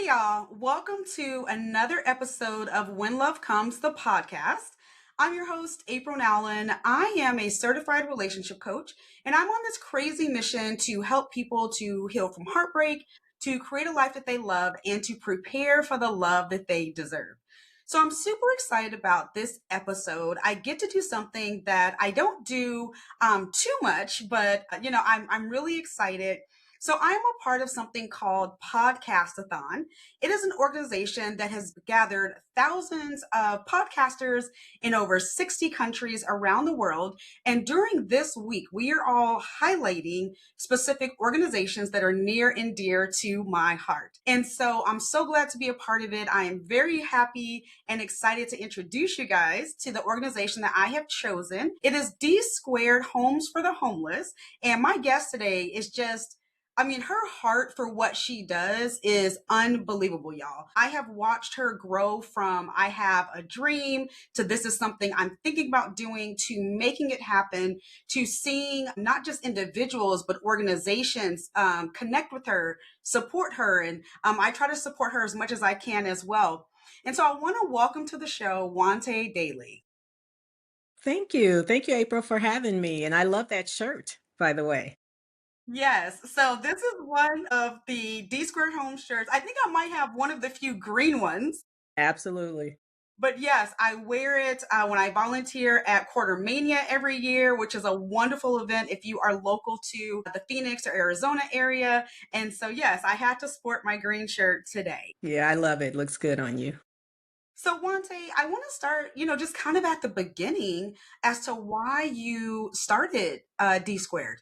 y'all. Welcome to another episode of When Love Comes, the podcast. I'm your host, April Nowlin. I am a certified relationship coach, and I'm on this crazy mission to help people to heal from heartbreak, to create a life that they love, and to prepare for the love that they deserve. So I'm super excited about this episode. I get to do something that I don't do too much, but I'm really excited. So I'm a part of something called Podcastathon. It is an organization that has gathered thousands of podcasters in over 60 countries around the world. And during this week, we are all highlighting specific organizations that are near and dear to my heart. And so I'm so glad to be a part of it. I am very happy and excited to introduce you guys to the organization that I have chosen. It is D Squared Homes for the Homeless. And my guest today is her heart for what she does is unbelievable, y'all. I have watched her grow from I have a dream to this is something I'm thinking about doing to making it happen to seeing not just individuals, but organizations connect with her, support her. And I try to support her as much as I can as well. And so I want to welcome to the show Wante Daly. Thank you. Thank you, April, for having me. And I love that shirt, by the way. Yes. So this is one of the D Squared Home shirts. I think I might have one of the few green ones. Absolutely. But yes, I wear it when I volunteer at Quartermania every year, which is a wonderful event if you are local to the Phoenix or Arizona area. And so, yes, I had to sport my green shirt today. Yeah, I love it. Looks good on you. So, Wante, I want to start, just kind of at the beginning as to why you started D Squared.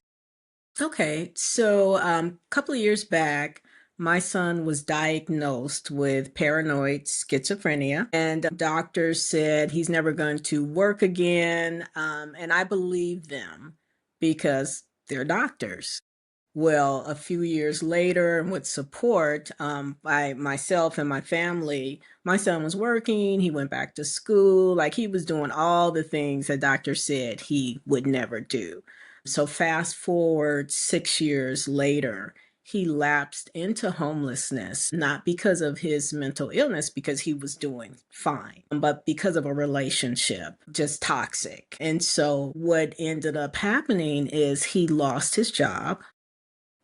Okay. So, a couple of years back, my son was diagnosed with paranoid schizophrenia, and doctors said he's never going to work again. And I believe them because they're doctors. Well, a few years later, with support by myself and my family, my son was working. He went back to school. Like he was doing all the things that doctors said he would never do. So, fast forward 6 years later, he lapsed into homelessness, not because of his mental illness, because he was doing fine, but because of a relationship, just toxic. And so, what ended up happening is he lost his job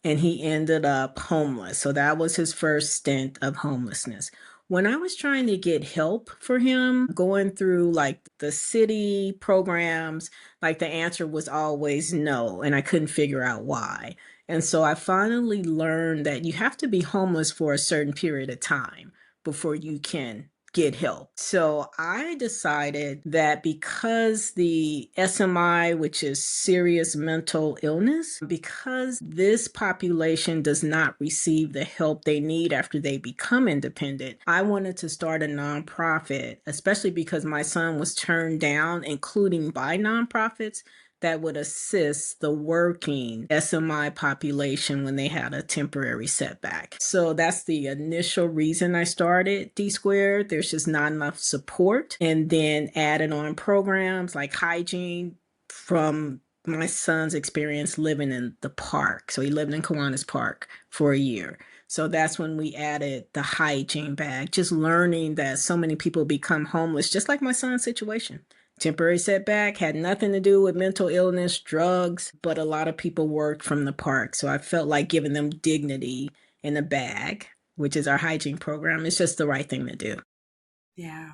and he ended up homeless. So that was his first stint of homelessness. When I was trying to get help for him, going through like the city programs, like the answer was always no, and I couldn't figure out why. And so I finally learned that you have to be homeless for a certain period of time before you can get help. So I decided that because the SMI, which is serious mental illness, because this population does not receive the help they need after they become independent, I wanted to start a nonprofit, especially because my son was turned down, including by nonprofits that would assist the working SMI population when they had a temporary setback. So that's the initial reason I started D Squared. There's just not enough support. And then added on programs like hygiene from my son's experience living in the park. So he lived in Kiwanis Park for a year. So that's when we added the hygiene bag, just learning that so many people become homeless, just like my son's situation. Temporary setback had nothing to do with mental illness, drugs, but a lot of people worked from the park. So I felt like giving them dignity in a bag, which is our hygiene program. It's just the right thing to do. Yeah.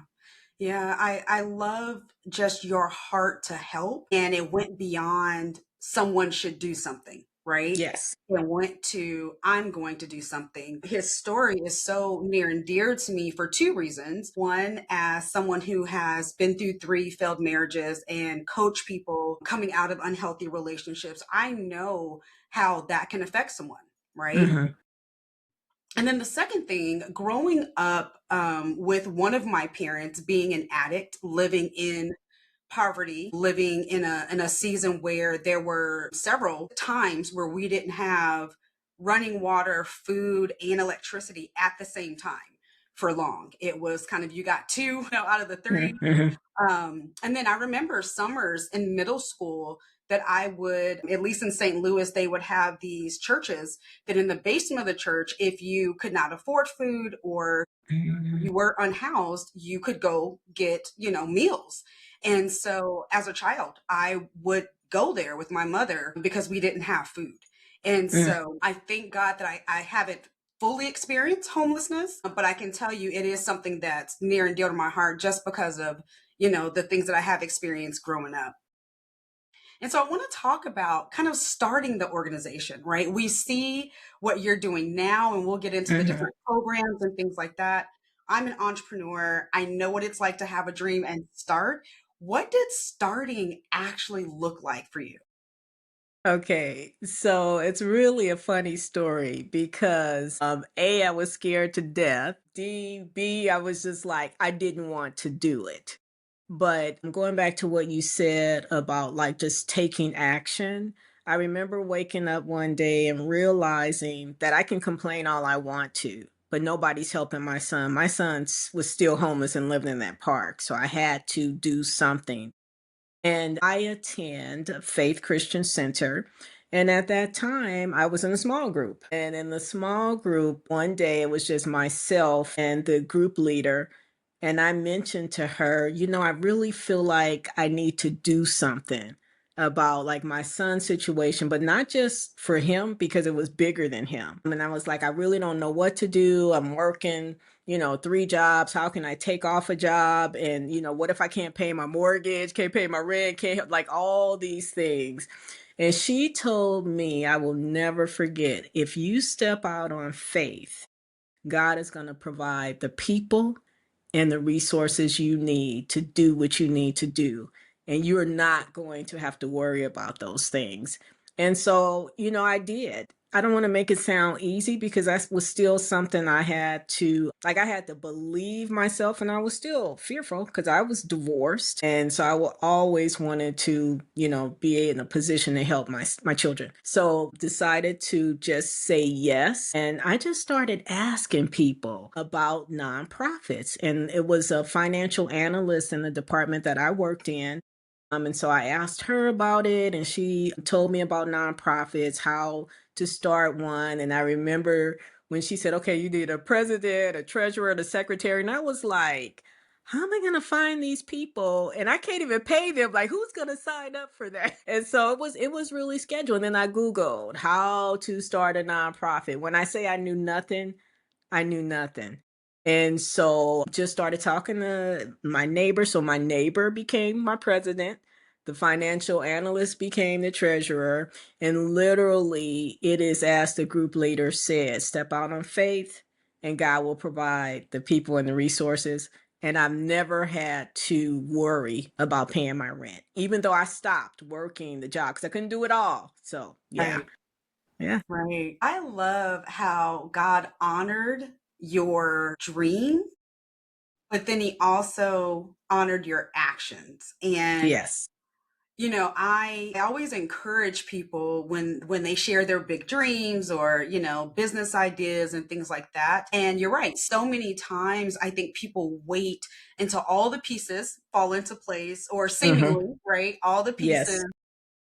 Yeah, I love just your heart to help. And it went beyond someone should do something, right? Yes. It went to I'm going to do something. His story is so near and dear to me for two reasons. One, as someone who has been through three failed marriages and coach people coming out of unhealthy relationships, I know how that can affect someone, right? Mm-hmm. And then the second thing, growing up with one of my parents being an addict, living in poverty, living in a season where there were several times where we didn't have running water, food, and electricity at the same time for long. It was kind of you got two out of the three. Mm-hmm. And then I remember summers in middle school that I would, at least in St. Louis, they would have these churches that in the basement of the church, if you could not afford food or Mhm. you were unhoused, you could go get, meals. And so as a child, I would go there with my mother because we didn't have food. And Mm. so I thank God that I haven't fully experienced homelessness, but I can tell you it is something that's near and dear to my heart just because of, the things that I have experienced growing up. And so I want to talk about kind of starting the organization, right? We see what you're doing now, and we'll get into the Mhm. different programs and things like that. I'm an entrepreneur. I know what it's like to have a dream and start. What did starting actually look like for you? Okay, so it's really a funny story because A, I was scared to death. B, I was just like, I didn't want to do it. But going back to what you said about like just taking action, I remember waking up one day and realizing that I can complain all I want to, but nobody's helping my son. My son was still homeless and living in that park. So I had to do something. And I attend Faith Christian Center. And at that time, I was in a small group. And in the small group, one day it was just myself and the group leader. And I mentioned to her, I really feel like I need to do something about like my son's situation, but not just for him because it was bigger than him. And I was like, I really don't know what to do. I'm working 3 jobs. How can I take off a job? And, what if I can't pay my mortgage, can't pay my rent, can't like all these things. And she told me, I will never forget, if you step out on faith, God is going to provide the people and the resources you need to do what you need to do. And you're not going to have to worry about those things. And so, I did. I don't want to make it sound easy because that was still something I had to believe myself, and I was still fearful because I was divorced. And so always wanted to, be in a position to help my children. So decided to just say yes. And I just started asking people about nonprofits. And it was a financial analyst in the department that I worked in. And so I asked her about it, and she told me about nonprofits, how to start one. And I remember when she said, okay, you need a president, a treasurer, and a secretary. And I was like, how am I going to find these people? And I can't even pay them. Like, who's going to sign up for that? And so it was really scheduled. And then I Googled how to start a nonprofit. When I say I knew nothing, I knew nothing. And so just started talking to my neighbor. So my neighbor became my president. The financial analyst became the treasurer. And literally, it is as the group leader said, step out on faith, and God will provide the people and the resources. And I've never had to worry about paying my rent, even though I stopped working the job because I couldn't do it all. So, yeah. Right, Yeah. right. I love how God honored your dream, but then he also honored your actions. And Yes. I always encourage people when they share their big dreams or, business ideas and things like that. And you're right. So many times I think people wait until all the pieces fall into place or Hmm. seemingly, right? All the pieces Yes.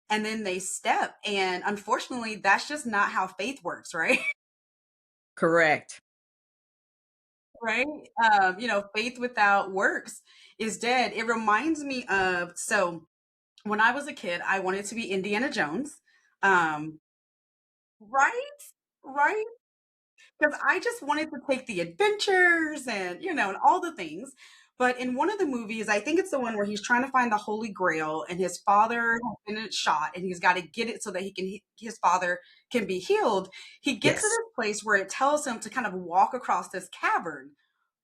and then they step. And unfortunately, that's just not how faith works, right? Correct. Right? Faith without works is dead. It reminds me of when I was a kid, I wanted to be Indiana Jones. Um, right? Right? Because I just wanted to take the adventures and all the things. But in one of the movies, I think it's the one where he's trying to find the Holy Grail and his father has been shot and he's got to get it so that his father can be healed. He gets to Yes. this place where it tells him to kind of walk across this cavern,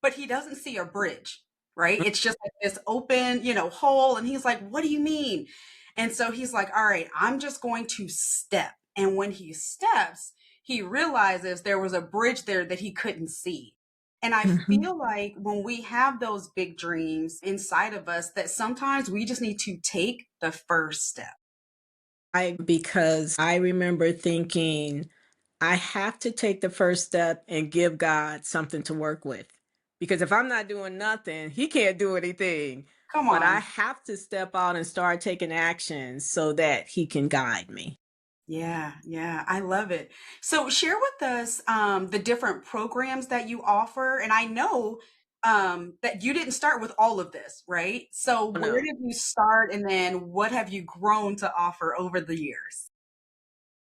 but he doesn't see a bridge, right? It's just like this open, hole. And he's like, what do you mean? And so he's like, all right, I'm just going to step. And when he steps, he realizes there was a bridge there that he couldn't see. And I Mhm. feel like when we have those big dreams inside of us, that sometimes we just need to take the first step. Because I remember thinking, I have to take the first step and give God something to work with. Because if I'm not doing nothing, He can't do anything. Come but I on. have to step out and start taking action so that he can guide me. Yeah, yeah, I love it. So share with us the different programs that you offer. And I know that you didn't start with all of this, right? So Oh, where no. did you start, and then what have you grown to offer over the years?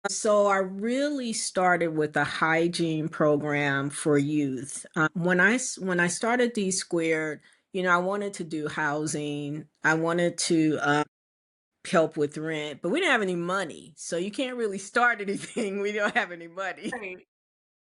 So I really started with a hygiene program for youth. When I started D Squared, I wanted to do housing. I wanted to help with rent, but we didn't have any money, so you can't really start anything. We don't have any money. Right.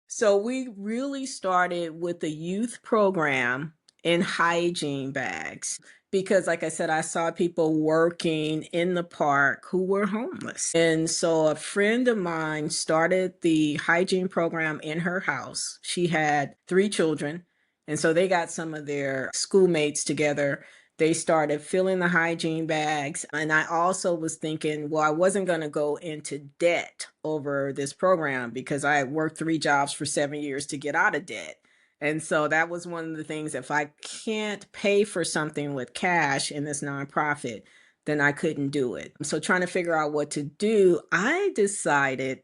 So we really started with a youth program in hygiene bags because, like I said, I saw people working in the park who were homeless. And so a friend of mine started the hygiene program in her house. She had 3 children. And so they got some of their schoolmates together. They started filling the hygiene bags. And I also was thinking, well, I wasn't going to go into debt over this program because I had worked 3 jobs for 7 years to get out of debt. And so that was one of the things. If I can't pay for something with cash in this nonprofit, then I couldn't do it. So trying to figure out what to do, I decided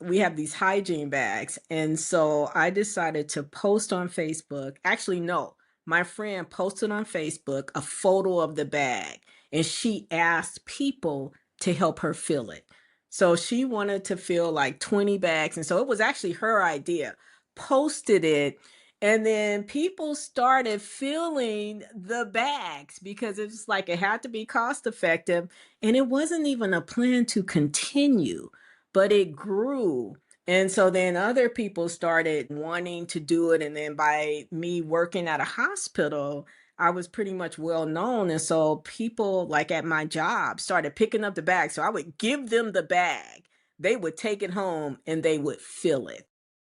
we have these hygiene bags. And so I decided to post on Facebook. Actually, no, my friend posted on Facebook a photo of the bag and she asked people to help her fill it. So she wanted to fill like 20 bags. And so it was actually her idea. Posted it. And then people started filling the bags because it's like it had to be cost effective. And it wasn't even a plan to continue, but it grew. And so then other people started wanting to do it. And then by me working at a hospital, I was pretty much well known. And so people like at my job started picking up the bag. So I would give them the bag. They would take it home and they would fill it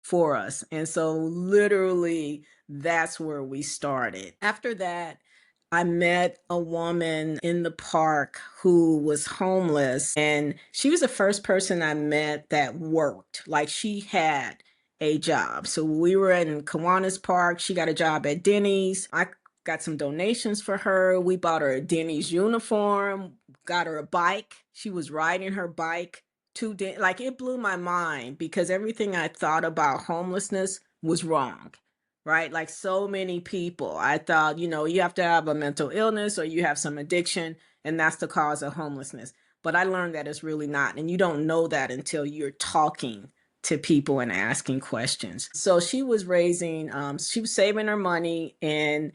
for us. And so literally that's where we started. After that, I met a woman in the park who was homeless, and she was the first person I met that worked. Like she had a job. So we were in Kiwanis Park. She got a job at Denny's. I got some donations for her. We bought her a Denny's uniform, got her a bike. She was riding her bike to like it blew my mind because everything I thought about homelessness was wrong. Right? Like so many people, I thought, you have to have a mental illness or you have some addiction, and that's the cause of homelessness. But I learned that it's really not. And you don't know that until you're talking to people and asking questions. So she was saving her money, and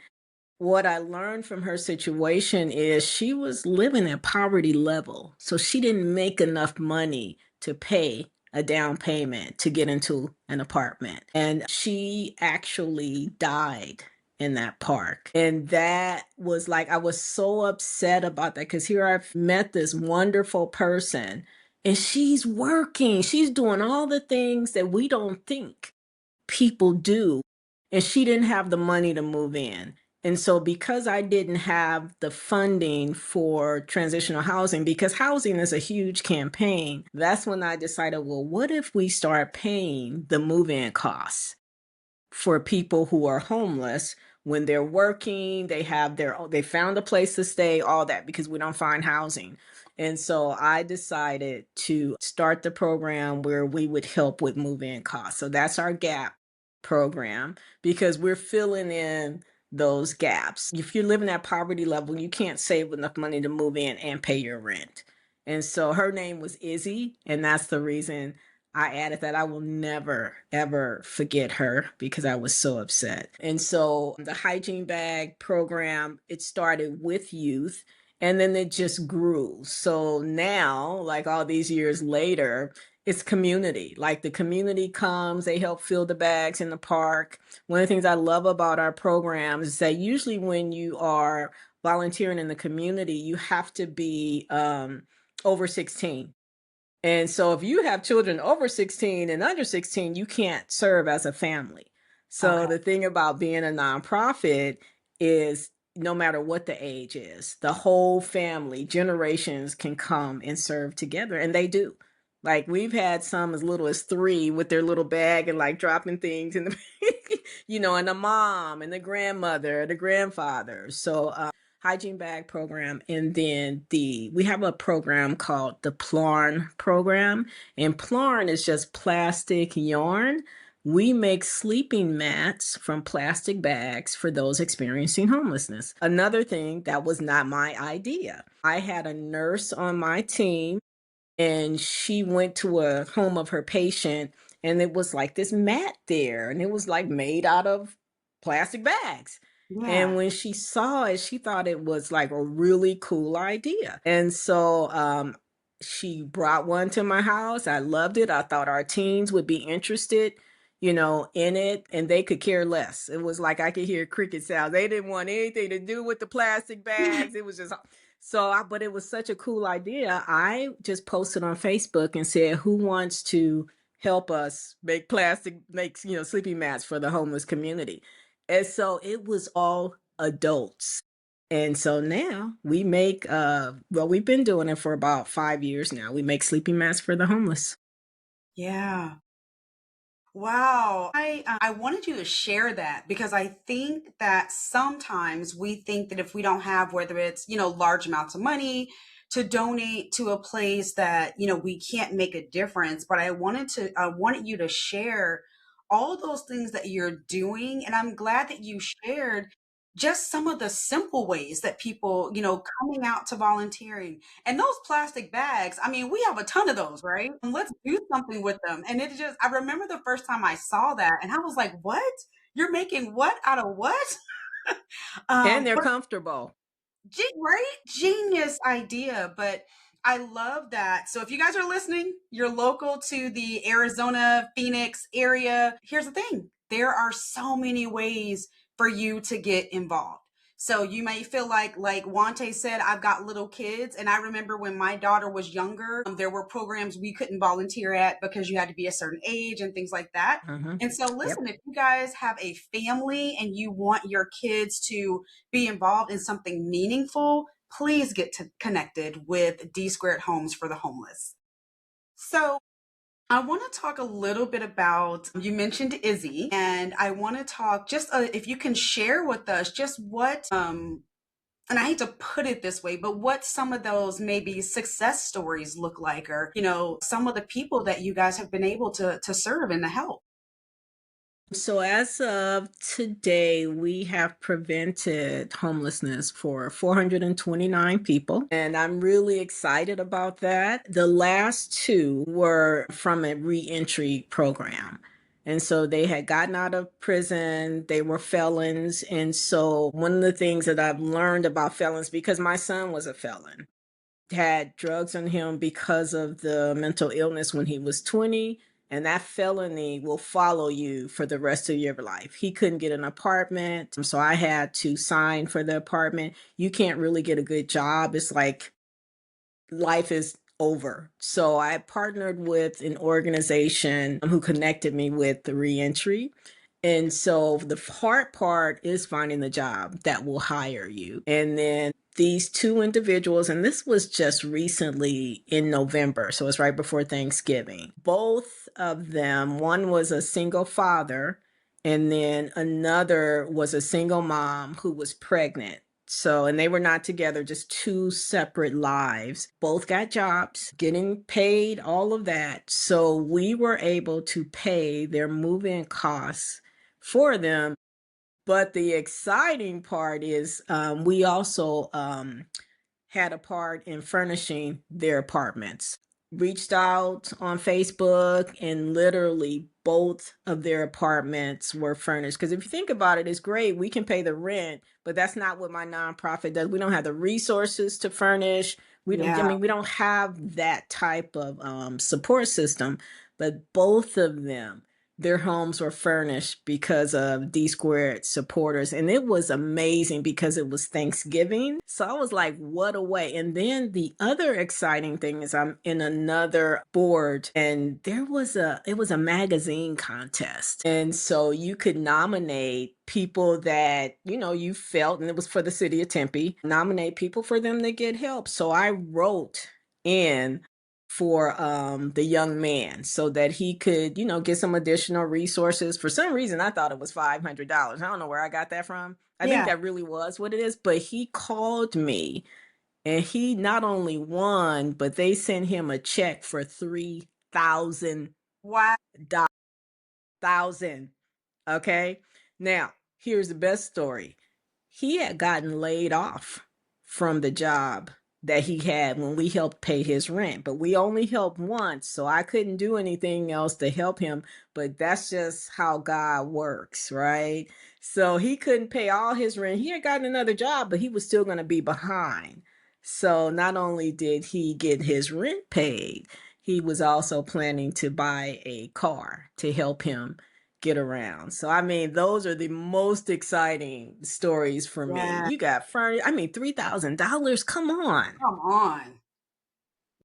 what I learned from her situation is she was living at poverty level. So she didn't make enough money to pay a down payment to get into an apartment. And she actually died in that park. And that was like, I was so upset about that because here I've met this wonderful person and she's working, she's doing all the things that we don't think people do. And she didn't have the money to move in. And so, because I didn't have the funding for transitional housing, because housing is a huge campaign, that's when I decided, well, what if we start paying the move in costs for people who are homeless when they're working, they found a place to stay, all that, because we don't find housing. And so I decided to start the program where we would help with move-in costs. So that's our GAP program because we're filling in those gaps. If you're living at poverty level, you can't save enough money to move in and pay your rent. And so her name was Izzy, and that's the reason I added that. I will never, ever forget her because I was so upset. And so the hygiene bag program, it started with youth and then it just grew. So now, like all these years later, it's community. Like the community comes, they help fill the bags in the park. One of the things I love about our programs is that usually when you are volunteering in the community, you have to be over 16. And so if you have children over 16 and under 16, you can't serve as a family. So Okay. the thing about being a nonprofit is no matter what the age is, the whole family, generations can come and serve together. And they do. Like we've had some as little as 3 with their little bag and like dropping things in the, and the mom and the grandmother, the grandfather. So hygiene bag program, and then we have a program called the PLARN program, and PLARN is just plastic yarn. We make sleeping mats from plastic bags for those experiencing homelessness. Another thing that was not my idea. I had a nurse on my team, and she went to a home of her patient, and it was like this mat there, and it was like made out of plastic bags. And Yeah. when she saw it, she thought it was like a really cool idea. And so she brought one to my house. I loved it. I thought our teens would be interested, in it, and they could care less. It was like I could hear cricket sounds. They didn't want anything to do with the plastic bags. It was just but it was such a cool idea. I just posted on Facebook and said, "Who wants to help us make sleeping mats for the homeless community?" And so it was all adults. And so now we've been doing it for about 5 years now. We make sleeping mats for the homeless. Yeah. Wow. I wanted you to share that because I think that sometimes we think that if we don't have, whether it's, large amounts of money to donate to a place that, we can't make a difference. But I wanted you to share all those things that you're doing. And I'm glad that you shared just some of the simple ways that people, coming out to volunteering. And those plastic bags, I mean, we have a ton of those, right? And let's do something with them. And I remember the first time I saw that and I was like, what? You're making what out of what? And they're But comfortable. Right? Genius idea. But I love that. So if you guys are listening, you're local to the Arizona, Phoenix area. Here's the thing. There are so many ways for you to get involved. So you may feel like Wante said, I've got little kids. And I remember when my daughter was younger, there were programs we couldn't volunteer at because you had to be a certain age and things like that. Hmm. And so Yep. listen, if you guys have a family and you want your kids to be involved in something meaningful, please connected with D Squared Homes for the Homeless. So I want to talk a little bit about, you mentioned Izzy, and I want to talk just if you can share with us just and I hate to put it this way, but what some of those maybe success stories look like, or, some of the people that you guys have been able to serve and to help. So, as of today, we have prevented homelessness for 429 people, and I'm really excited about that. The last two were from a reentry program. And so they had gotten out of prison, they were felons. And so, one of the things that I've learned about felons, because my son was a felon, had drugs on him because of the mental illness when he was 20, and that felony will follow you for the rest of your life. He couldn't get an apartment, so I had to sign for the apartment. You can't really get a good job. It's like life is over. So I partnered with an organization who connected me with the reentry. And so the hard part is finding the job that will hire you. And then these two individuals, and this was just recently in November, so it's right before Thanksgiving. Both of them, one was a single father, and then another was a single mom who was pregnant. So, and they were not together, just two separate lives. Both got jobs, getting paid, all of that. So, we were able to pay their move in costs for them. But the exciting part is we also had a part in furnishing their apartments. Reached out on Facebook, and literally both of their apartments were furnished. Because if you think about it, it's great. We can pay the rent, but that's not what my nonprofit does. We don't have the resources to furnish. We don't, I Yeah. mean, we don't have that type of support system, but both of them, their homes were furnished because of D Squared supporters. And it was amazing because it was Thanksgiving. So I was like, what a way. And then the other exciting thing is I'm in another board, and it was a magazine contest. And so you could nominate people that, you felt, and it was for the city of Tempe, nominate people for them to get help. So I wrote in for the young man so that he could, get some additional resources. For some reason, I thought it was $500. I don't know where I got that from. I think Yeah. that really was what it is, but he called me and he not only won, but they sent him a check for Wow. $3,000. Okay. Now, here's the best story. He had gotten laid off from the job that he had when we helped pay his rent, but we only helped once, so I couldn't do anything else to help him. But that's just how God works, right? So he couldn't pay all his rent. He had gotten another job, but he was still going to be behind. So not only did he get his rent paid, he was also planning to buy a car to help him get around. So I mean, those are the most exciting stories for me. Yeah. You got furniture. I mean, $3,000. Come on. Come on.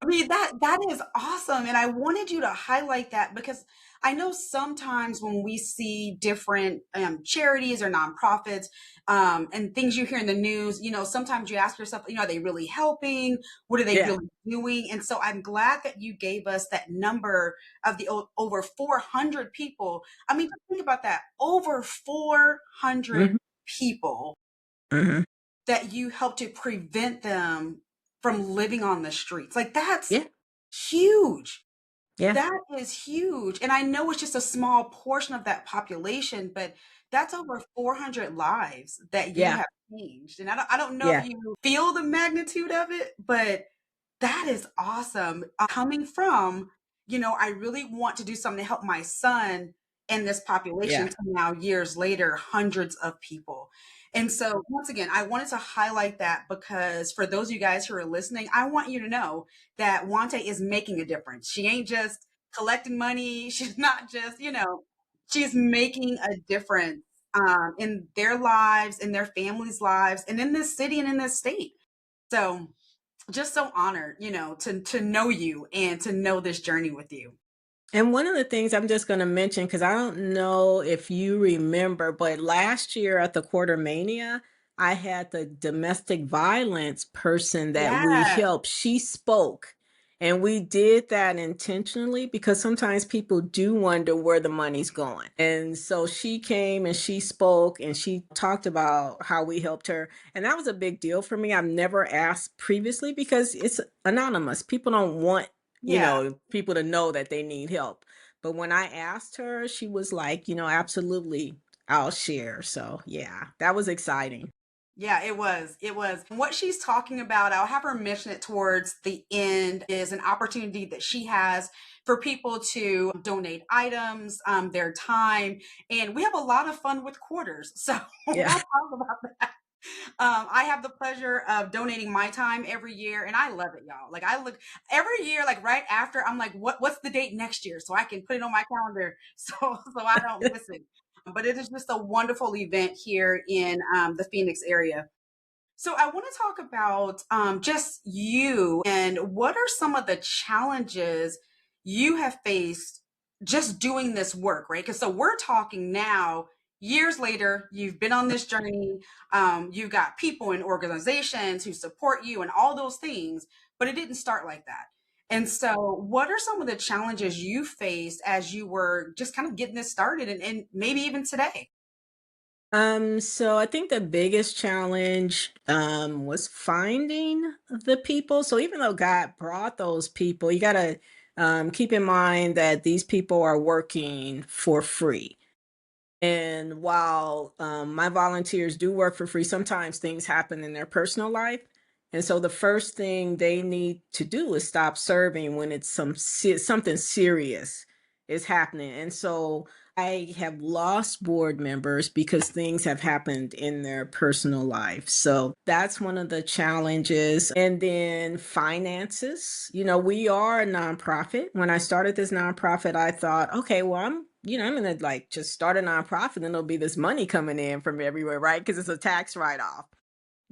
I mean, that is awesome, and I wanted you to highlight that because I know sometimes when we see different charities or nonprofits and things you hear in the news, sometimes you ask yourself, are they really helping? What are they Yeah. really doing? And so I'm glad that you gave us that number of the over 400 people. I mean, just think about that, over 400 Hmm. people Hmm. that you help to prevent them from living on the streets. Like that's Yeah. huge. Yeah. That is huge. And I know it's just a small portion of that population, but that's over 400 lives that you Yeah. have changed. And I don't know if Yeah. you feel the magnitude of it, but that is awesome. Coming from, I really want to do something to help my son and this population Yeah. to now years later, hundreds of people. And so once again, I wanted to highlight that because for those of you guys who are listening, I want you to know that Wante is making a difference. She ain't just collecting money. She's not just, she's making a difference in their lives, in their families' lives, and in this city and in this state. So just so honored, to know you and to know this journey with you. And one of the things I'm just going to mention, because I don't know if you remember, but last year at the Quartermania, I had the domestic violence person that we Yeah, helped. She spoke. And we did that intentionally because sometimes people do wonder where the money's going. And so she came and she spoke and she talked about how we helped her. And that was a big deal for me. I've never asked previously because it's anonymous. People don't want yeah. people to know that they need help. But when I asked her, she was like, absolutely, I'll share. So, yeah, that was exciting. Yeah, it was. It was. What she's talking about, I'll have her mention it towards the end, is an opportunity that she has for people to donate items, their time. And we have a lot of fun with quarters. So we'll Yeah. talk about that. I have the pleasure of donating my time every year, and I love it, y'all. Like I look every year, like right after, I'm like, what's the date next year, so I can put it on my calendar, so I don't miss it. But it is just a wonderful event here in the Phoenix area. So I want to talk about just you and what are some of the challenges you have faced just doing this work, right? Because so we're talking now, years later, you've been on this journey, you've got people and organizations who support you and all those things, but it didn't start like that. And so, what are some of the challenges you faced as you were just kind of getting this started and maybe even today? So I think the biggest challenge was finding the people. So even though God brought those people, you gotta keep in mind that these people are working for free. And while my volunteers do work for free, sometimes things happen in their personal life. And so the first thing they need to do is stop serving when it's something serious is happening. And so I have lost board members because things have happened in their personal life. So that's one of the challenges. And then finances. We are a nonprofit. When I started this nonprofit, I thought, okay, well, I'm gonna like just start a nonprofit and there'll be this money coming in from everywhere, right? Because it's a tax write-off.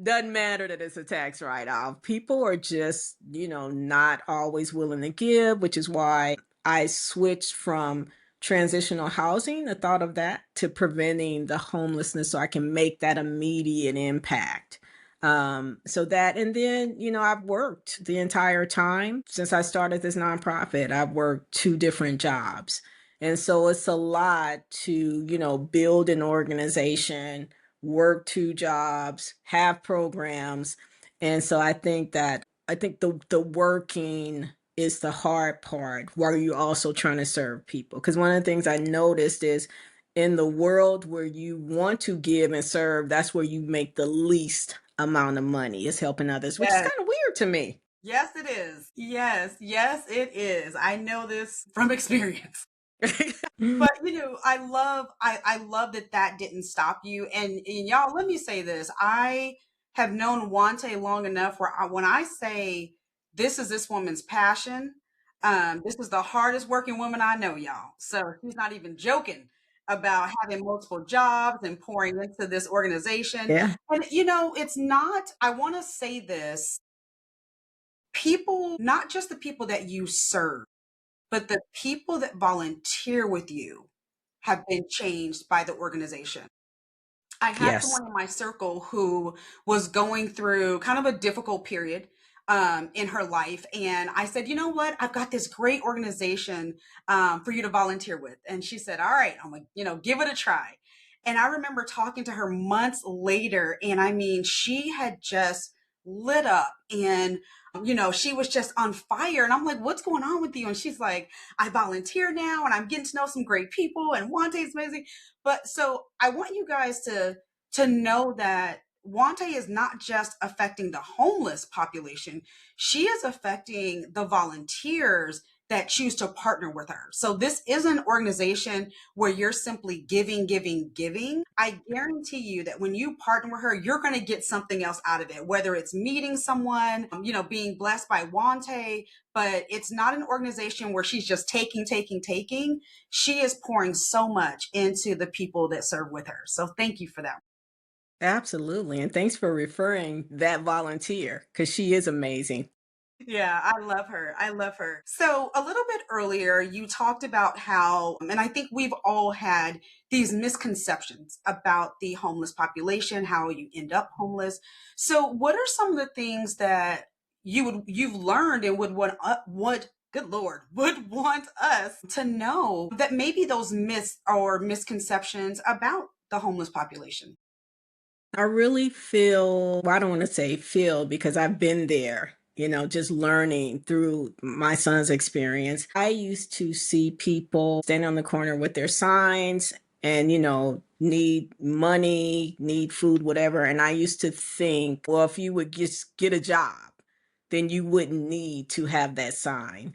Doesn't matter that it's a tax write-off. People are just, not always willing to give, which is why I switched from transitional housing, the thought of that, to preventing the homelessness so I can make that immediate impact. So that, and then, I've worked the entire time since I started this nonprofit. I've worked two different jobs. And so it's a lot to, build an organization, work two jobs, have programs. And so I think the working is the hard part while you're also trying to serve people. Because one of the things I noticed is in the world where you want to give and serve, that's where you make the least amount of money is helping others, which is Yes. kind of weird to me. Yes, it is. Yes, yes, it is. I know this from experience. But I love that that didn't stop you. And y'all, let me say this: I have known Wante long enough where when I say this is this woman's passion, this is the hardest working woman I know, y'all. So she's not even joking about having multiple jobs and pouring into this organization. Yeah. And it's not. I want to say this: people, not just the people that you serve, but the people that volunteer with you have been changed by the organization. I had Yes. someone in my circle who was going through kind of a difficult period in her life. And I said, you know what? I've got this great organization for you to volunteer with. And she said, all right, I'm like, give it a try. And I remember talking to her months later. And I mean, she had just lit up and she was just on fire. And I'm like, what's going on with you? And she's like, I volunteer now and I'm getting to know some great people and Wante is amazing. But so I want you guys to know that Wante is not just affecting the homeless population, she is affecting the volunteers that choose to partner with her. So this is an organization where you're simply giving, giving, giving. I guarantee you that when you partner with her, you're going to get something else out of it, whether it's meeting someone, being blessed by Wante, but it's not an organization where she's just taking, taking, taking. She is pouring so much into the people that serve with her. So thank you for that. Absolutely. And thanks for referring that volunteer because she is amazing. Yeah, I love her. I love her. So, a little bit earlier, you talked about how, and I think we've all had these misconceptions about the homeless population, how you end up homeless. So, what are some of the things that you've learned and would good Lord would want us to know that maybe those myths or misconceptions about the homeless population? I really feel, well, I don't want to say feel because I've been there, just learning through my son's experience. I used to see people standing on the corner with their signs and, need money, need food, whatever. And I used to think, well, if you would just get a job, then you wouldn't need to have that sign,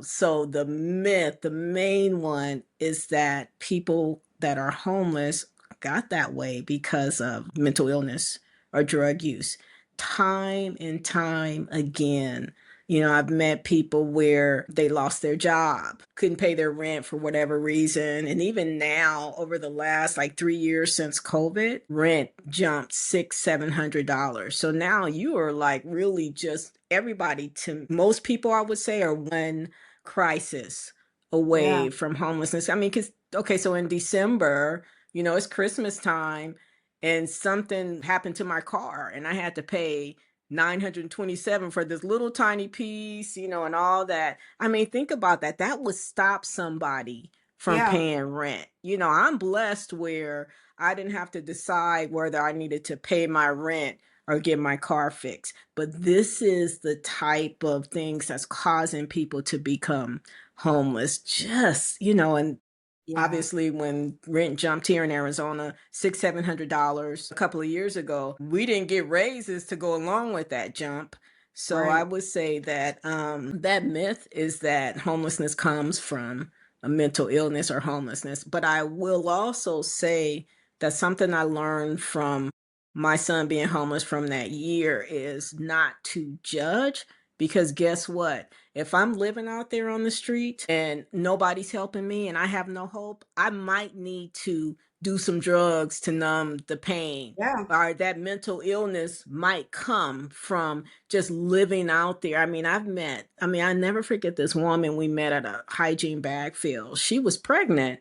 So the myth, the main one is that people that are homeless got that way because of mental illness or drug use. Time and time again, I've met people where they lost their job, couldn't pay their rent for whatever reason. And even now, over the last like 3 years since COVID, rent jumped $700. So now you are like really just everybody, to most people, I would say, are one crisis Yeah, away from homelessness. I mean, because, okay, so in December, it's Christmas time and something happened to my car and I had to pay 927 for this little tiny piece, and all that. I mean, think about that. That would stop somebody from yeah, paying rent. I'm blessed where I didn't have to decide whether I needed to pay my rent or get my car fixed. But this is the type of things that's causing people to become homeless. Just, and yeah, obviously, when rent jumped here in Arizona, $700 a couple of years ago, we didn't get raises to go along with that jump. So I right. would say that that myth is that homelessness comes from a mental illness or homelessness. But I will also say that something I learned from my son being homeless from that year is not to judge, because guess what? If I'm living out there on the street and nobody's helping me and I have no hope, I might need to do some drugs to numb the pain. Yeah, Or that mental illness might come from just living out there. I mean, I never forget this woman we met at a hygiene bag field. She was pregnant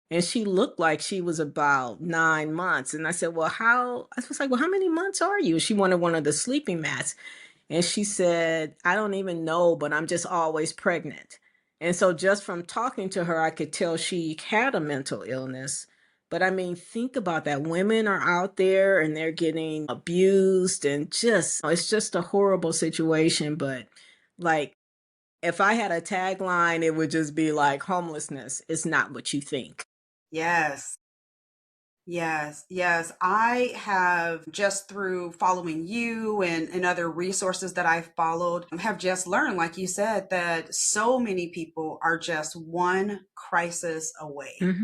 and she looked like she was about 9 months. And I said, well, I was like, well, how many months are you? She wanted one of the sleeping mats. And she said, I don't even know, but I'm just always pregnant. And so just from talking to her, I could tell she had a mental illness. But I mean, think about that. Women are out there and they're getting abused, and just, it's just a horrible situation. But like, if I had a tagline, it would just be like, homelessness is not what you think. Yes. Yes, yes. I have just through following you and other resources that I've followed, have just learned, like you said, that so many people are just one crisis away. Hmm.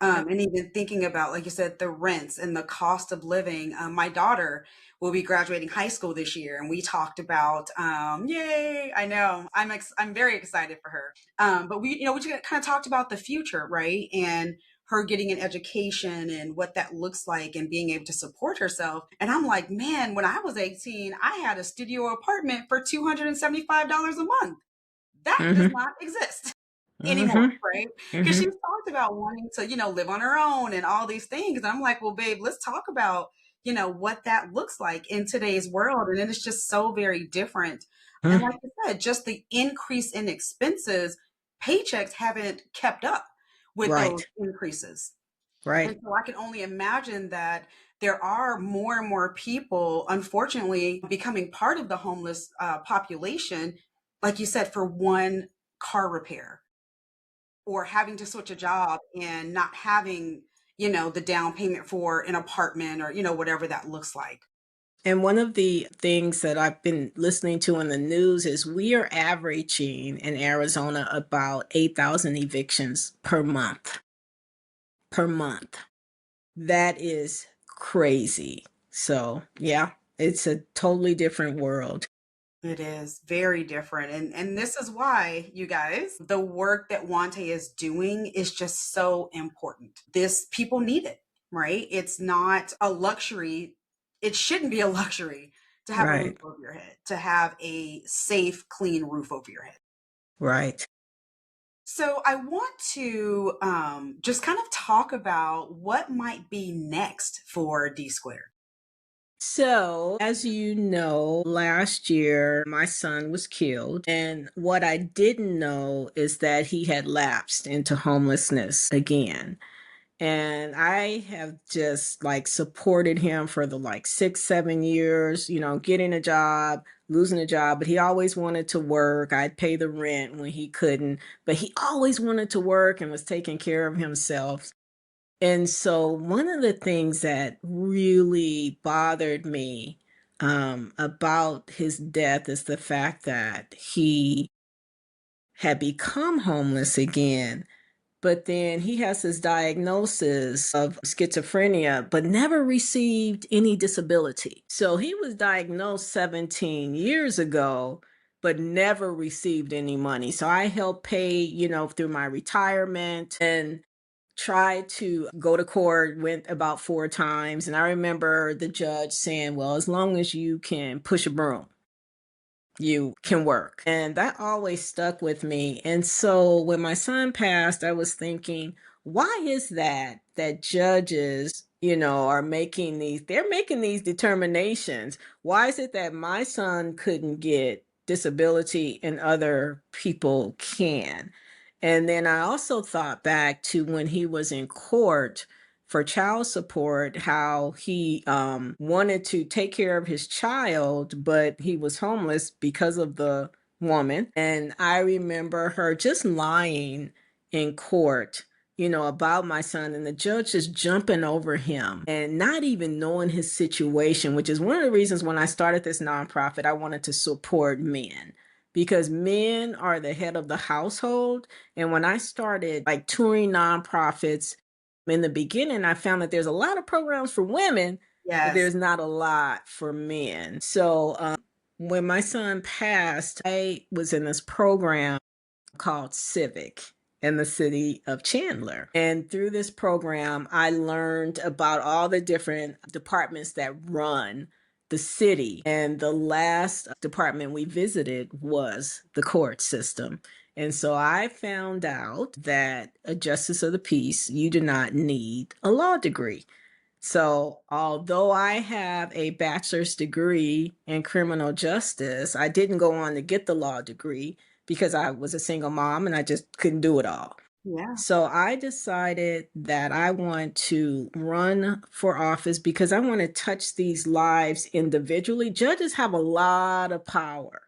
Yep. And even thinking about, like you said, the rents and the cost of living. My daughter will be graduating high school this year, and we talked about, yay! I know I'm very excited for her. But we just kind of talked about the future, right? And her getting an education and what that looks like and being able to support herself. And I'm like, man, when I was 18, I had a studio apartment for $275 a month. That does Hmm. not exist anymore, Hmm. right? Because Hmm. she's talked about wanting to, live on her own and all these things. And I'm like, well, babe, let's talk about, what that looks like in today's world. And it is just so very different. And like you said, just the increase in expenses, paychecks haven't kept up with those Right. increases. And Right. so I can only imagine that there are more and more people, unfortunately, becoming part of the homeless population, like you said, for one car repair or having to switch a job and not having, the down payment for an apartment or, whatever that looks like. And one of the things that I've been listening to in the news is we are averaging in Arizona about 8,000 evictions per month. Per month. That is crazy. So, yeah, it's a totally different world. It is very different. And this is why, you guys, the work that Wante is doing is just so important. This people need it, right? It's not a luxury. It shouldn't be a luxury to have a roof Right. over your head, to have a safe, clean roof over your head. Right. So I want to just kind of talk about what might be next for D Squared. So, as you know, last year my son was killed. And what I didn't know is that he had lapsed into homelessness again. And I have just like supported him for the like 6 7 years, getting a job, losing a job, but he always wanted to work. I'd pay the rent when he couldn't, but he always wanted to work and was taking care of himself. And so one of the things that really bothered me about his death is the fact that he had become homeless again, but then he has his diagnosis of schizophrenia, but never received any disability. So he was diagnosed 17 years ago, but never received any money. So I helped pay, through my retirement and tried to go to court, went about 4 times. And I remember the judge saying, well, as long as you can push a broom, you can work. And that always stuck with me. And so when my son passed, I was thinking, why is that judges, are making they're making these determinations? Why is it that my son couldn't get disability and other people can? And then I also thought back to when he was in court for child support, how he wanted to take care of his child, but he was homeless because of the woman. And I remember her just lying in court, about my son, and the judge just jumping over him and not even knowing his situation, which is one of the reasons when I started this nonprofit, I wanted to support men because men are the head of the household. And when I started like touring nonprofits, in the beginning, I found that there's a lot of programs for women, but Yes. there's not a lot for men. So when my son passed, I was in this program called Civic in the city of Chandler. And through this program, I learned about all the different departments that run the city. And the last department we visited was the court system. And so I found out that a justice of the peace, you do not need a law degree. So, although I have a bachelor's degree in criminal justice, I didn't go on to get the law degree because I was a single mom and I just couldn't do it all. Yeah. So, I decided that I want to run for office because I want to touch these lives individually. Judges have a lot of power.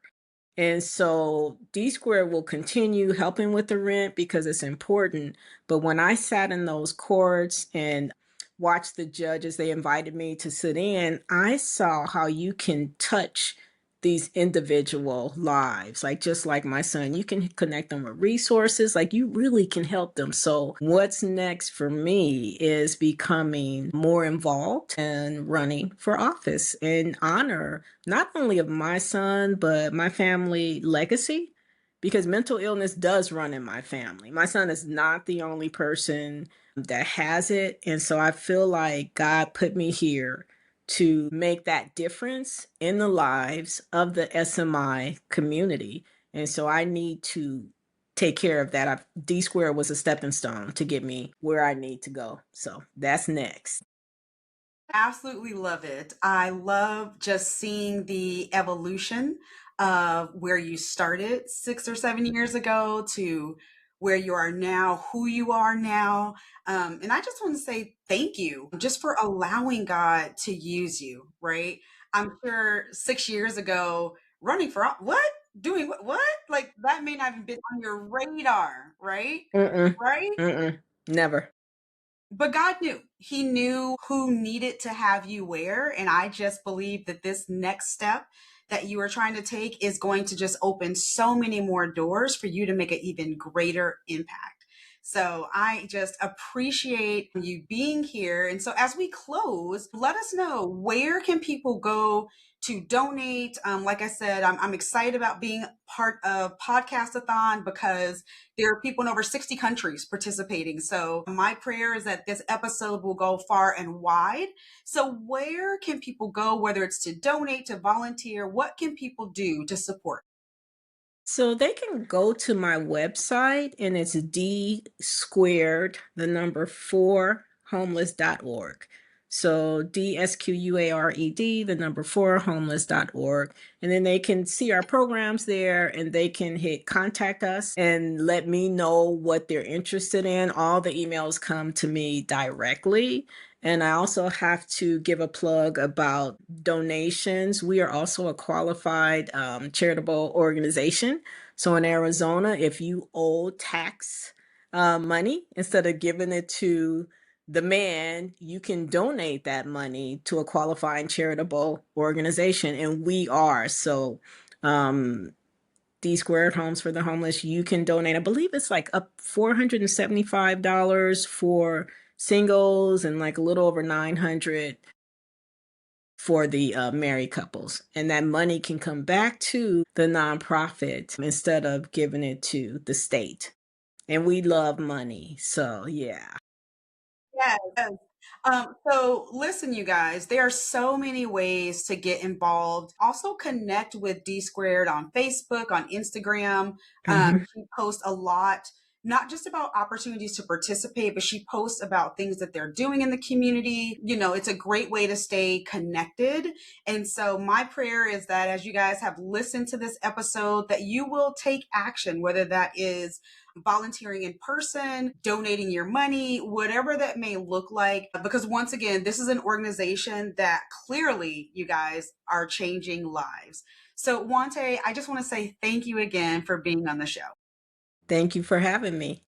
And so D Square will continue helping with the rent because it's important. But when I sat in those courts and watched the judges, they invited me to sit in, I saw how you can touch these individual lives. Like just like my son, you can connect them with resources, like you really can help them. So what's next for me is becoming more involved and running for office in honor not only of my son, but my family legacy, because mental illness does run in my family. My son is not the only person that has it. And so I feel like God put me here to make that difference in the lives of the SMI community. And so I need to take care of that. D Square was a stepping stone to get me where I need to go. So that's next. Absolutely love it. I love just seeing the evolution of where you started 6 or 7 years ago to where you are now, who you are now. And I just want to say thank you just for allowing God to use you, right? I'm sure 6 years ago, running for what? Doing what? What? Like that may not have been on your radar, right? Mm-mm, Right? mm-mm, never. But God knew. He knew who needed to have you where. And I just believe that this next step that you are trying to take is going to just open so many more doors for you to make an even greater impact. So I just appreciate you being here. And so as we close, let us know, where can people go to donate? Like I said, I'm excited about being part of Podcastathon because there are people in over 60 countries participating. So my prayer is that this episode will go far and wide. So where can people go, whether it's to donate, to volunteer? What can people do to support? So they can go to my website and it's D squared, the number four, homeless.org. So DSQUARED, the number four, homeless.org. And then they can see our programs there and they can hit contact us and let me know what they're interested in. All the emails come to me directly. And I also have to give a plug about donations. We are also a qualified charitable organization. So in Arizona, if you owe tax money, instead of giving it to the man, you can donate that money to a qualifying charitable organization. And we are. So D Squared Homes for the Homeless, you can donate. I believe it's like up $475 for singles and like a little over 900 for the married couples. And that money can come back to the nonprofit instead of giving it to the state. And we love money. So, yeah. Yes, yes. So listen, you guys, there are so many ways to get involved. Also connect with D Squared on Facebook, on Instagram. Mhm. She posts a lot, not just about opportunities to participate, but she posts about things that they're doing in the community. You know, it's a great way to stay connected. And so my prayer is that as you guys have listened to this episode, that you will take action, whether that is volunteering in person, donating your money, whatever that may look like. Because once again, this is an organization that clearly, you guys, are changing lives. So, Wante, I just want to say thank you again for being on the show. Thank you for having me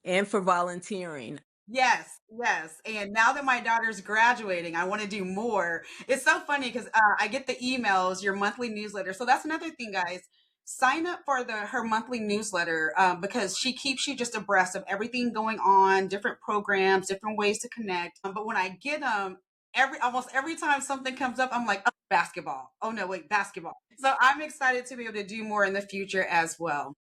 and for volunteering. Yes, yes. And now that my daughter's graduating, I want to do more. It's so funny because I get the emails, your monthly newsletter. So that's another thing, guys. Sign up for the her monthly newsletter because she keeps you just abreast of everything going on, different programs, different ways to connect. But when I get them, almost every time something comes up, I'm like, oh, basketball. Oh no, wait, basketball. So I'm excited to be able to do more in the future as well.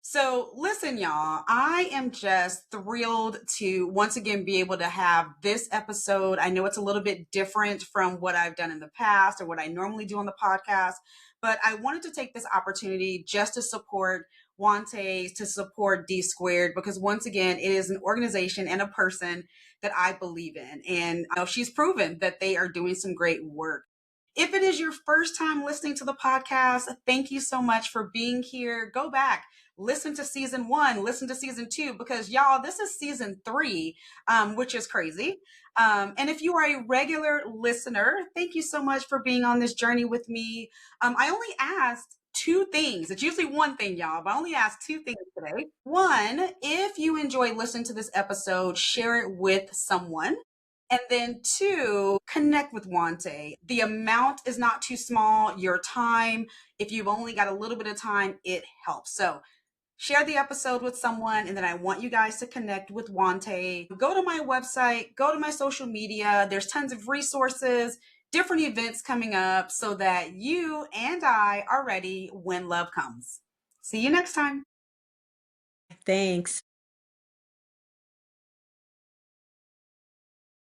So, listen, y'all, I am just thrilled to once again be able to have this episode. I know it's a little bit different from what I've done in the past or what I normally do on the podcast, but I wanted to take this opportunity just to support Wante to support D Squared, because once again, it is an organization and a person that I believe in. And she's proven that they are doing some great work. If it is your first time listening to the podcast, thank you so much for being here. Go back, listen to season one, listen to season two, because y'all, this is season three, which is crazy. And if you are a regular listener, thank you so much for being on this journey with me. I only asked two things. It's usually one thing, y'all, but I only asked two things today. One, if you enjoy listening to this episode, share it with someone. And then two, connect with Wante. The amount is not too small. Your time, if you've only got a little bit of time, it helps. So share the episode with someone, and then I want you guys to connect with Wante. Go to my website, go to my social media. There's tons of resources, different events coming up so that you and I are ready when love comes. See you next time. Thanks.